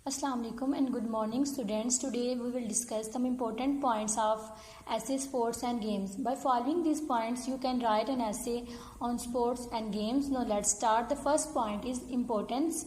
Assalamu alaikum and good morning students. Today we will discuss some important points of essay, sports and games. By following these points you can write an essay on sports and games. Now let's start. The first point is importance.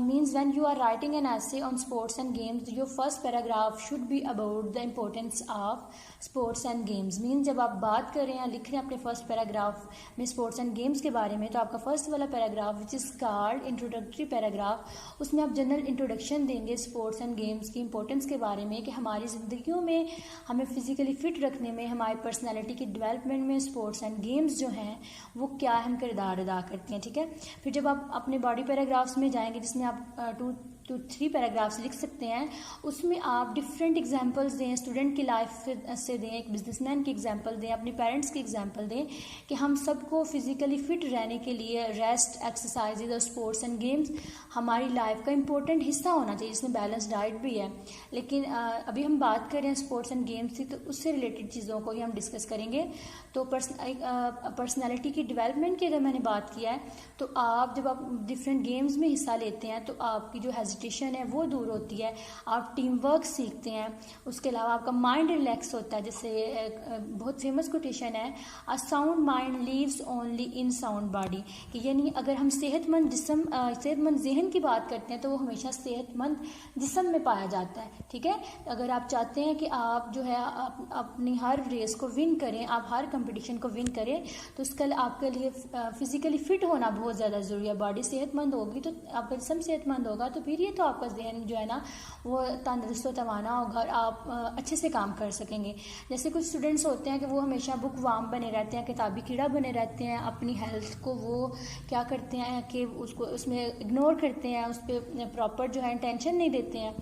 Means when you are writing an essay on sports and games, your first paragraph should be about the importance of sports and games. Means जब आप बात कर रहे हैं लिख रहे हैं अपने फर्स्ट पैराग्राफ में स्पोर्ट्स एंड गेम्स के बारे में, तो आपका फर्स्ट वाला paragraph which is called introductory paragraph, उसमें आप जनरल इंट्रोडक्शन देंगे स्पोर्ट्स एंड गेम्स की इंपॉर्टेंस के बारे में कि हमारी ज़िंदगियों में हमें फिज़िकली फ़िट रखने में, हमारी पर्सनैलिटी की डेवलपमेंट में स्पोर्ट्स एंड गेम्स जो हैं वो क्या अहम किरदार अदा करते हैं. ठीक है. फिर जब आप अपने बॉडी पैराग्राफ्स में जाएंगे जिसमें आप 2 to 3 पैराग्राफ्स लिख सकते हैं, उसमें आप डिफरेंट एग्जांपल्स दें, स्टूडेंट की लाइफ से दें, एक बिजनेसमैन की एग्जांपल दें, अपने पेरेंट्स की एग्जांपल दें कि हम सबको फिज़िकली फ़िट रहने के लिए रेस्ट, एक्सरसाइजेज और स्पोर्ट्स एंड गेम्स हमारी लाइफ का इंपॉर्टेंट हिस्सा होना चाहिए, जिसमें बैलेंस डाइट भी है. लेकिन अभी हम बात कर रहे हैं स्पोर्ट्स एंड गेम्स की, तो उससे रिलेटेड चीज़ों को ही हम डिस्कस करेंगे. तो पर्सनैलिटी की डेवलपमेंट की अगर मैंने बात किया है, तो आप जब आप डिफरेंट गेम्स में हिस्सा लेते हैं तो आपकी जो हेजिटेशन है वो दूर होती है, आप टीम वर्क सीखते हैं. उसके अलावा आपका माइंड रिलैक्स होता है. जैसे बहुत फेमस कोटेशन है, a sound mind leaves only in sound body, कि यानी अगर हम सेहतमंद जिस्म, सेहतमंद जहन की बात करते हैं तो वो हमेशा सेहतमंद जिस्म में पाया जाता है. ठीक है. अगर आप चाहते हैं कि आप जो है अपनी हर रेस को विन करें, आप हर कंपटीशन को विन करें, तो उसके लिए आपके लिए फिज़िकली फ़िट होना बहुत ज़्यादा ज़रूरी है. बॉडी सेहतमंद होगी तो आपका जिस्म सेहतमंद होगा, तो फिर ये तो आपका जहन जो है ना वो तंदुरुस्त व तवाना होगा और आप अच्छे से काम कर सकेंगे. जैसे कुछ स्टूडेंट्स होते हैं कि वो हमेशा बुक वाम बने रहते हैं, किताबी कीड़ा बने रहते हैं, अपनी हेल्थ को वो क्या करते हैं कि उसको उसमें इग्नोर करते हैं, उस पर प्रॉपर जो है टेंशन नहीं देते हैं.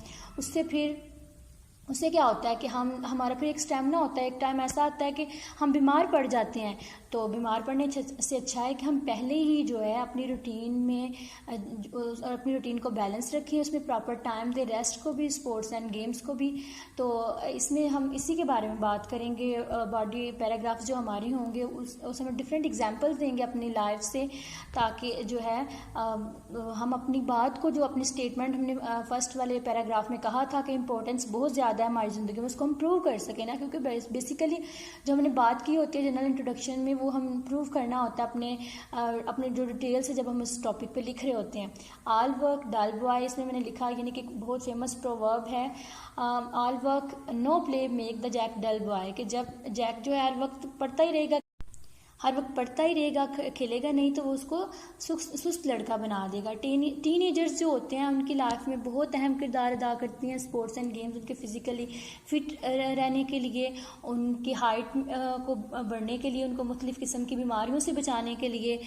उससे क्या होता है कि हमारा फिर एक स्टेमिना होता है, एक टाइम ऐसा आता है कि हम बीमार पड़ जाते हैं. तो बीमार पड़ने से अच्छा है कि हम पहले ही जो है अपनी रूटीन में अपनी रूटीन को बैलेंस रखें, उसमें प्रॉपर टाइम दें, रेस्ट को भी, स्पोर्ट्स एंड गेम्स को भी. तो इसमें हम इसी के बारे में बात करेंगे. बॉडी पैराग्राफ्स जो हमारी होंगे उस हमें डिफरेंट एग्जांपल्स देंगे अपनी लाइफ से, ताकि जो है हम अपनी बात को, जो अपनी स्टेटमेंट हमने फर्स्ट वाले पैराग्राफ में कहा था कि इंपॉर्टेंस बहुत ज़्यादा है हमारी ज़िंदगी में, उसको हम प्रूव कर सकें ना. क्योंकि बेसिकली जो हमने बात की होती है जनरल इंट्रोडक्शन में, वो हम प्रूव करना होता है अपने जो डिटेल्स है जब हम उस टॉपिक पे लिख रहे होते हैं. ऑल वर्क डल बॉय, इसमें मैंने लिखा, यानी कि बहुत फेमस प्रोवर्ब है, all work no play make the Jack dull boy, कि जब जैक जो है हर वक्त पढ़ता ही रहेगा, खेलेगा नहीं, तो वो उसको सुस्त लड़का बना देगा. टीनेजर्स जो होते हैं उनकी लाइफ में बहुत अहम किरदार अदा करती हैं स्पोर्ट्स एंड गेम्स, उनके फिज़िकली फ़िट रहने के लिए, उनकी हाइट को बढ़ने के लिए, उनको मुख्तलिफ़ किस्म की बीमारियों से बचाने के लिए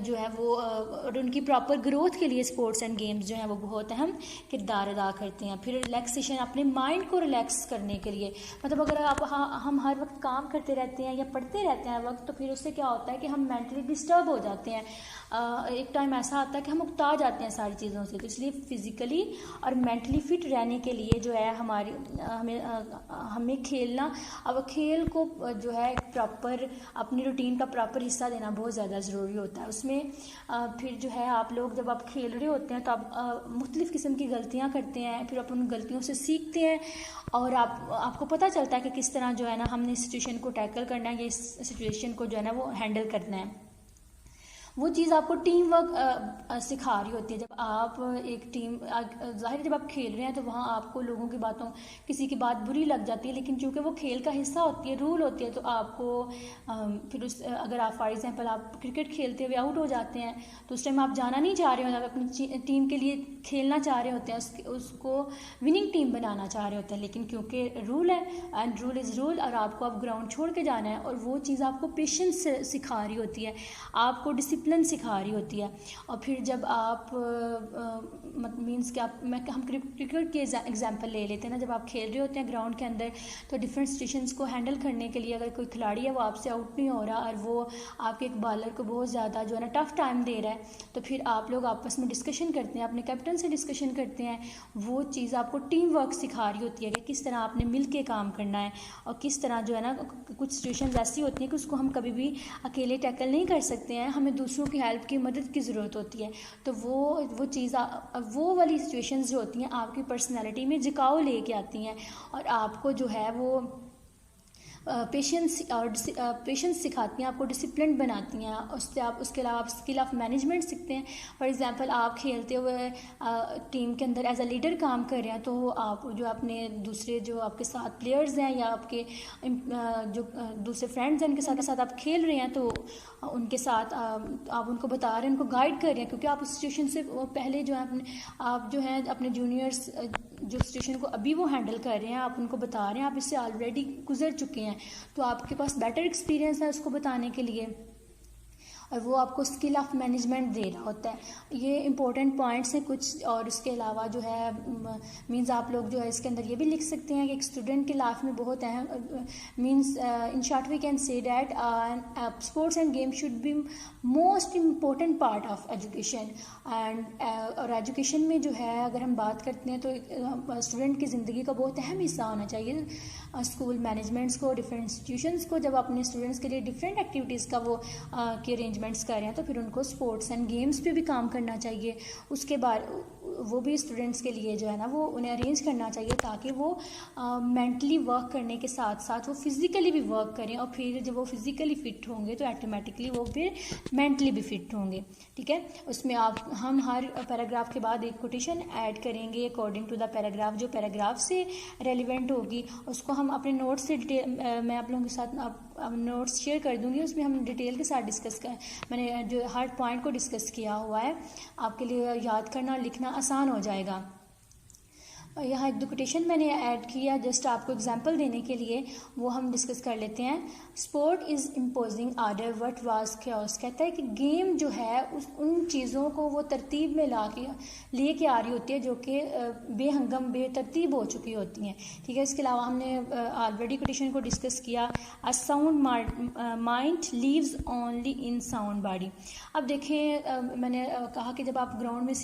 जो है वो, और उनकी प्रॉपर ग्रोथ के लिए स्पोर्ट्स एंड गेम्स जो हैं वो बहुत अहम किरदार अदा करते हैं. फिर रिलैक्सेशन, अपने माइंड को रिलैक्स करने के लिए, मतलब अगर हम हर वक्त काम करते रहते हैं या पढ़ते रहते हैं हर वक्त, तो फिर उससे क्या होता है कि हम मेंटली डिस्टर्ब हो जाते हैं. एक टाइम ऐसा आता है कि हम उकता जाते हैं सारी चीज़ों से. तो इसलिए फिज़िकली और मेंटली फ़िट रहने के लिए जो है हमें खेलना, अब खेल को जो है प्रॉपर अपनी रूटीन का प्रॉपर हिस्सा देना बहुत ज़्यादा ज़रूरी होता है. उसमें फिर जो है आप लोग जब आप खेल रहे होते हैं तो आप मुख्तलिफ़ किस्म की गलतियाँ करते हैं, फिर आप उन गलतियों से सीखते हैं और आपको पता चलता है कि किस तरह जो है ना हमने इस सिचुएशन को टैकल करना है, या इस सिचुएशन को जो है ना वो हैंडल करना है. वो चीज़ आपको टीम वर्क सिखा रही होती है. जब आप एक टीम, ज़ाहिर जब आप खेल रहे हैं तो वहाँ आपको लोगों की बातों, किसी की बात बुरी लग जाती है, लेकिन चूँकि वो खेल का हिस्सा होती है, रूल होती है, तो आपको फिर अगर आप फॉर एग्जांपल आप क्रिकेट खेलते हुए आउट हो जाते हैं तो उस टाइम आप जाना नहीं चाह रहे होते, आप अपनी टीम के लिए खेलना चाह रहे होते हैं, उसको विनिंग टीम बनाना चाह रहे होते हैं, लेकिन क्योंकि रूल है, एंड रूल इज़ रूल, और आपको आप ग्राउंड छोड़ के जाना है, और वो चीज़ आपको पेशेंस सिखा रही होती है, आपको डिसिप्लिन सिखा रही होती है. और फिर जब आप मीन्स कि हम क्रिकेट के एग्जांपल ले लेते हैं ना, जब आप खेल रहे होते हैं ग्राउंड के अंदर, तो डिफरेंट सिचुएशंस को हैंडल करने के लिए अगर कोई खिलाड़ी है वो आपसे आउट नहीं हो रहा और वो आपके एक बॉलर को बहुत ज़्यादा जो है ना टफ़ टाइम दे रहा है, तो फिर आप लोग आपस में डिस्कशन करते हैं, अपने कैप्टन से डिस्कशन करते हैं. वो चीज़ आपको टीम वर्क सिखा रही होती है कि किस तरह आपने मिल के काम करना है, और किस तरह जो है ना कुछ सिचुएशंस ऐसी होती हैं कि उसको हम कभी भी अकेले टैकल नहीं कर सकते हैं, हमें दूसरों की हेल्प की, मदद की ज़रूरत होती है. तो वो चीज़ وہ والی سچویشنز جو ہوتی ہیں آپ کی پرسنالٹی میں جھکاؤ لے کے آتی ہیں اور آپ کو جو ہے وہ پیشنس سکھاتی ہیں، آپ کو ڈسپلن بناتی ہیں. اس سے آپ اس کے علاوہ آپ اسکل آف مینجمنٹ سیکھتے ہیں. فار ایگزامپل آپ کھیلتے ہوئے ٹیم کے اندر ایز اے لیڈر کام کر رہے ہیں تو آپ جو اپنے دوسرے جو آپ کے ساتھ پلیئرز ہیں یا آپ کے جو دوسرے فرینڈز ہیں ان کے ساتھ آپ کھیل رہے ہیں تو ان کے ساتھ آپ ان کو بتا رہے ہیں، ان کو گائیڈ کر رہے ہیں، کیونکہ آپ اس سچویشن سے پہلے جو ہے آپ جو ہیں اپنے جونیئرس جو سچویشن کو ابھی وہ ہینڈل کر رہے ہیں آپ ان کو بتا رہے ہیں، آپ اس سے آلریڈی گزر چکے ہیں تو آپ کے پاس بیٹر ایکسپیرینس ہے اس کو بتانے کے لیے، اور وہ آپ کو اسکل آف مینجمنٹ دے رہا ہوتا ہے. یہ امپورٹنٹ پوائنٹس ہیں کچھ. اور اس کے علاوہ جو ہے مینز آپ لوگ جو ہے اس کے اندر یہ بھی لکھ سکتے ہیں کہ ایک اسٹوڈنٹ کی لائف میں بہت اہم means in short we can say that sports and game should be most important part of education. And اور ایجوکیشن میں جو ہے اگر ہم بات کرتے ہیں تو اسٹوڈنٹ کی زندگی کا بہت اہم حصہ ہونا چاہیے. اسکول مینجمنٹس کو، ڈفرینٹ انسٹیٹیوشنس کو جب اپنے اسٹوڈنٹس کے لیے ڈفرینٹ ایکٹیویٹیز کا وہ کی ارینجمنٹس کر رہے ہیں تو پھر ان کو اسپورٹس اینڈ گیمس پہ بھی کام کرنا چاہیے. اس کے بعد وہ بھی اسٹوڈنٹس کے لیے جو ہے نا وہ انہیں ارینج کرنا چاہیے تاکہ وہ مینٹلی ورک کرنے کے ساتھ ساتھ وہ فزیکلی بھی ورک کریں، اور پھر جب وہ فزیکلی فٹ ہوں گے تو آٹومیٹکلی وہ پھر مینٹلی بھی فٹ ہوں گے. ٹھیک ہے، اس میں ہم ہر پیراگراف کے بعد ایک کوٹیشن ایڈ کریں گے اکارڈنگ ٹو دا پیراگراف، جو پیراگراف سے ریلیونٹ ہوگی اس کو ہم اپنے نوٹس سے میں آپ لوگوں کے ساتھ نوٹس شیئر کر دوں گی، اس میں ہم ڈیٹیل کے ساتھ ڈسکس میں نے جو ہر پوائنٹ کو ڈسکس کیا ہوا ہے، آپ کے لیے یاد کرنا اور لکھنا آسان ہو جائے گا. یہاں ایک دو کوٹیشن میں نے ایڈ کیا جسٹ آپ کو اگزامپل دینے کے لیے، وہ ہم ڈسکس کر لیتے ہیں. Sport is imposing order what was chaos. کہتا ہے کہ گیم جو ہے ان چیزوں کو وہ ترتیب میں لے کے آ رہی ہوتی ہے جو کہ بے ہنگم بے ترتیب ہو چکی ہوتی ہیں. ٹھیک ہے، اس کے علاوہ ہم نے آلریڈی کوٹیشن کو ڈسکس کیا. A sound mind lives only in sound body. اب دیکھیں میں نے کہا کہ جب آپ گراؤنڈ میں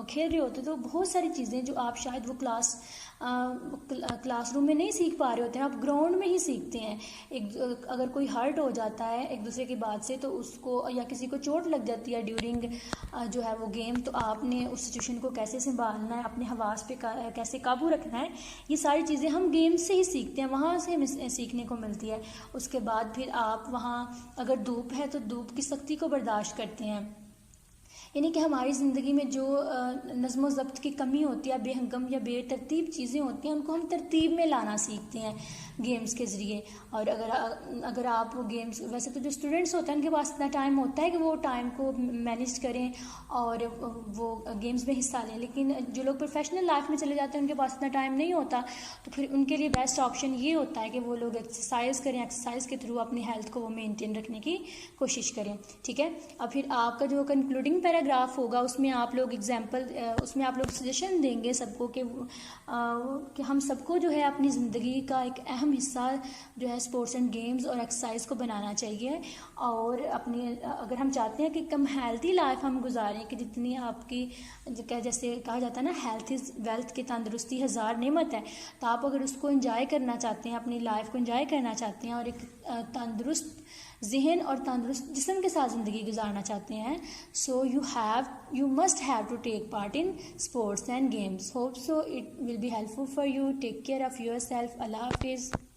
کھیل رہے ہوتے تو بہت ساری چیزیں جو آپ شاید وہ کلاس روم میں نہیں سیکھ پا رہے ہوتے ہیں، آپ گراؤنڈ میں ہی سیکھتے ہیں. اگر کوئی ہرٹ ہو جاتا ہے ایک دوسرے کی بات سے تو اس کو، یا کسی کو چوٹ لگ جاتی ہے ڈیورنگ جو ہے وہ گیم، تو آپ نے اس سچویشن کو کیسے سنبھالنا ہے، اپنے حواس پہ کیسے قابو رکھنا ہے، یہ ساری چیزیں ہم گیم سے ہی سیکھتے ہیں، وہاں سے ہمیں سیکھنے کو ملتی ہے. اس کے بعد پھر آپ وہاں اگر دھوپ ہے تو دھوپ کی سختی کو برداشت کرتے ہیں. یعنی کہ ہماری زندگی میں جو نظم و ضبط کی کمی ہوتی ہے، بے ہنگم یا بے ترتیب چیزیں ہوتی ہیں، ان کو ہم ترتیب میں لانا سیکھتے ہیں گیمز کے ذریعے. اور اگر آپ گیمز، ویسے تو جو اسٹوڈنٹس ہوتے ہیں ان کے پاس اتنا ٹائم ہوتا ہے کہ وہ ٹائم کو مینیج کریں اور وہ گیمز میں حصہ لیں، لیکن جو لوگ پروفیشنل لائف میں چلے جاتے ہیں ان کے پاس اتنا ٹائم نہیں ہوتا، تو پھر ان کے لیے بیسٹ آپشن یہ ہوتا ہے کہ وہ لوگ ایکسرسائز کریں، ایکسرسائز کے تھرو اپنی ہیلتھ کو وہ مینٹین رکھنے کی کوشش کریں. ٹھیک ہے، اب پھر آپ کا جو کنکلوڈنگ پیراگراف ہوگا اس میں آپ لوگ اس میں آپ لوگ سجیشن دیں گے سب کو کہ ہم سب کو جو ہے اپنی زندگی کا ایک اہم حصہ جو ہے اسپورٹس اینڈ گیمز اور ایکسرسائز کو بنانا چاہیے. اور اگر ہم چاہتے ہیں کہ کم ہیلتھی لائف ہم گزاریں، کہ جتنی آپ کی جیسے کہا جاتا ہے نا ہیلتھ از ویلتھ، کی تندرستی ہزار نعمت ہے، تو آپ اگر اس کو انجوائے کرنا چاہتے ہیں، اپنی لائف کو انجوائے کرنا چاہتے ہیں اور ایک تندرست ذہن اور تندرست جسم کے ساتھ زندگی گزارنا چاہتے ہیں، سو you must have to take part in sports and games. Hope so it will be helpful for you. Take care of yourself. Allah Hafiz.